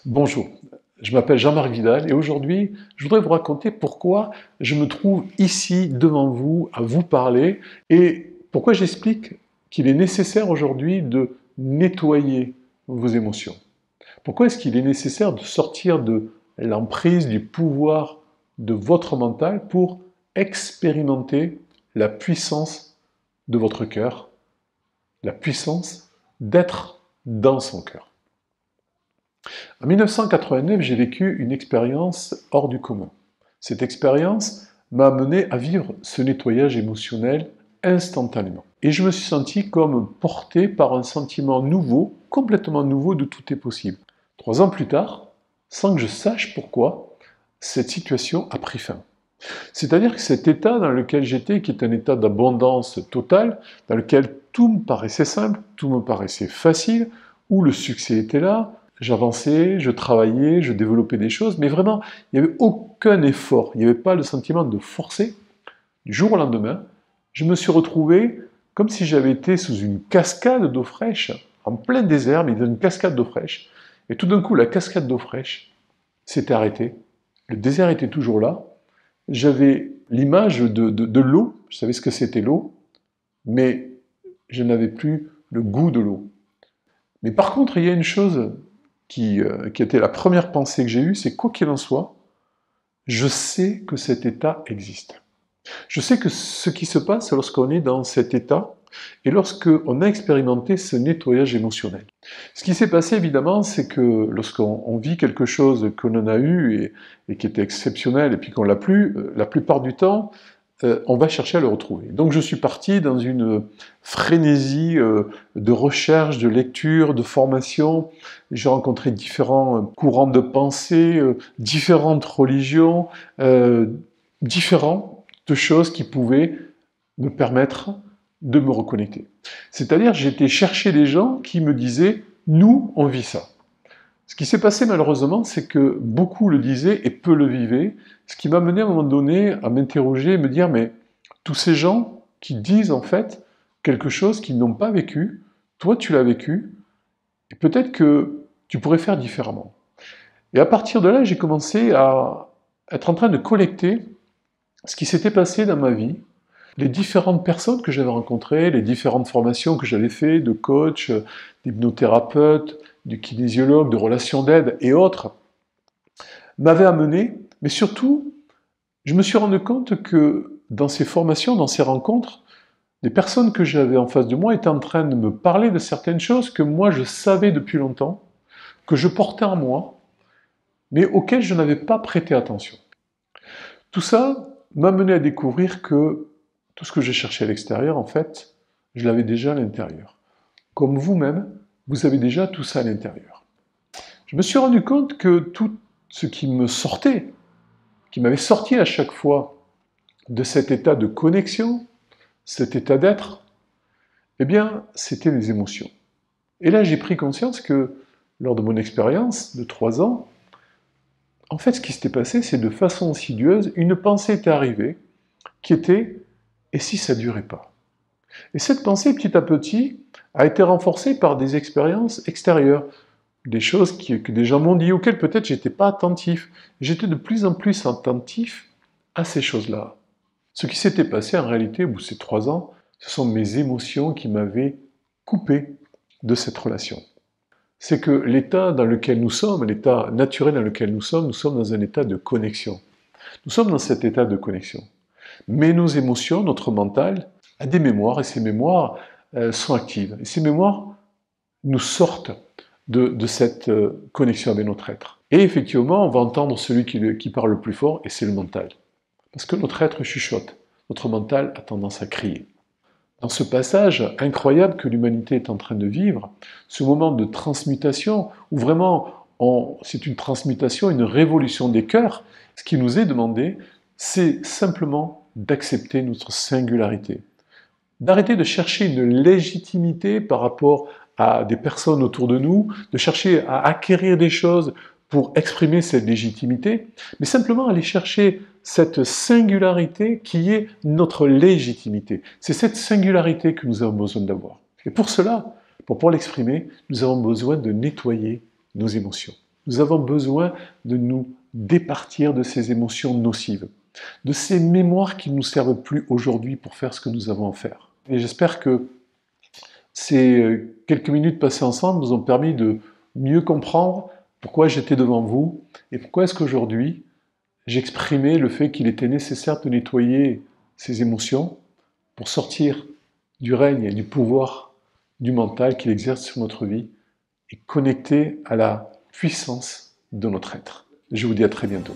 Bonjour, je m'appelle Jean-Marc Vidal et aujourd'hui, je voudrais vous raconter pourquoi je me trouve ici devant vous à vous parler et pourquoi j'explique qu'il est nécessaire aujourd'hui de nettoyer vos émotions. Pourquoi est-ce qu'il est nécessaire de sortir de l'emprise, du pouvoir de votre mental pour expérimenter la puissance de votre cœur, la puissance d'être dans son cœur. En 1989, j'ai vécu une expérience hors du commun. Cette expérience m'a amené à vivre ce nettoyage émotionnel instantanément. Et je me suis senti comme porté par un sentiment nouveau, complètement nouveau de tout est possible. 3 ans plus tard, sans que je sache pourquoi, cette situation a pris fin. C'est-à-dire que cet état dans lequel j'étais, qui est un état d'abondance totale, dans lequel tout me paraissait simple, tout me paraissait facile, où le succès était là, j'avançais, je travaillais, je développais des choses, mais vraiment, il n'y avait aucun effort, il n'y avait pas le sentiment de forcer. Du jour au lendemain, je me suis retrouvé comme si j'avais été sous une cascade d'eau fraîche, en plein désert, mais dans une cascade d'eau fraîche, et tout d'un coup, la cascade d'eau fraîche s'était arrêtée, le désert était toujours là, j'avais l'image de l'eau, je savais ce que c'était l'eau, mais je n'avais plus le goût de l'eau. Mais par contre, il y a une chose qui était la première pensée que j'ai eue, c'est quoi qu'il en soit, je sais que cet état existe. Je sais que ce qui se passe lorsqu'on est dans cet état et lorsqu'on a expérimenté ce nettoyage émotionnel. Ce qui s'est passé évidemment, c'est que lorsqu'on vit quelque chose que l'on a eu et qui était exceptionnel et puis qu'on l'a plus, la plupart du temps, on va chercher à le retrouver. Donc je suis parti dans une frénésie de recherche, de lecture, de formation. J'ai rencontré différents courants de pensée, différentes religions, différentes choses qui pouvaient me permettre de me reconnecter. C'est-à-dire, j'étais chercher des gens qui me disaient « nous, on vit ça ». Ce qui s'est passé malheureusement, c'est que beaucoup le disaient et peu le vivaient, ce qui m'a mené à un moment donné à m'interroger et me dire « mais tous ces gens qui disent en fait quelque chose qu'ils n'ont pas vécu, toi tu l'as vécu, et peut-être que tu pourrais faire différemment ». Et à partir de là, j'ai commencé à être en train de collecter ce qui s'était passé dans ma vie, les différentes personnes que j'avais rencontrées, les différentes formations que j'avais faites, de coach, d'hypnothérapeute, de kinésiologue, de relations d'aide et autres, m'avaient amené, mais surtout, je me suis rendu compte que dans ces formations, dans ces rencontres, les personnes que j'avais en face de moi étaient en train de me parler de certaines choses que moi je savais depuis longtemps, que je portais en moi, mais auxquelles je n'avais pas prêté attention. Tout ça m'a mené à découvrir que tout ce que j'ai cherché à l'extérieur, en fait, je l'avais déjà à l'intérieur. Comme vous-même, vous avez déjà tout ça à l'intérieur. Je me suis rendu compte que tout ce qui me sortait, qui m'avait sorti à chaque fois de cet état de connexion, cet état d'être, eh bien, c'était les émotions. Et là, j'ai pris conscience que, lors de mon expérience de 3 ans, en fait, ce qui s'était passé, c'est de façon insidieuse, une pensée était arrivée qui était « et si ça ne durait pas ?» Et cette pensée, petit à petit, a été renforcée par des expériences extérieures, des choses que des gens m'ont dit, auxquelles peut-être j'étais pas attentif. J'étais de plus en plus attentif à ces choses-là. Ce qui s'était passé en réalité, au bout de ces 3 ans, ce sont mes émotions qui m'avaient coupé de cette relation. C'est que l'état dans lequel nous sommes, l'état naturel dans lequel nous sommes dans un état de connexion. Nous sommes dans cet état de connexion. Mais nos émotions, notre mental, a des mémoires, et ces mémoires sont actives. Et ces mémoires nous sortent de cette connexion avec notre être. Et effectivement, on va entendre celui qui parle le plus fort, et c'est le mental. Parce que notre être chuchote, notre mental a tendance à crier. Dans ce passage incroyable que l'humanité est en train de vivre, ce moment de transmutation, où vraiment c'est une transmutation, une révolution des cœurs, ce qui nous est demandé, c'est simplement d'accepter notre singularité. D'arrêter de chercher une légitimité par rapport à des personnes autour de nous, de chercher à acquérir des choses pour exprimer cette légitimité, mais simplement aller chercher cette singularité qui est notre légitimité. C'est cette singularité que nous avons besoin d'avoir. Et pour cela, pour pouvoir l'exprimer, nous avons besoin de nettoyer nos émotions. Nous avons besoin de nous départir de ces émotions nocives, de ces mémoires qui ne nous servent plus aujourd'hui pour faire ce que nous avons à faire. Et j'espère que ces quelques minutes passées ensemble nous ont permis de mieux comprendre pourquoi j'étais devant vous et pourquoi est-ce qu'aujourd'hui j'exprimais le fait qu'il était nécessaire de nettoyer ces émotions pour sortir du règne et du pouvoir du mental qu'il exerce sur notre vie et connecter à la puissance de notre être. Je vous dis à très bientôt.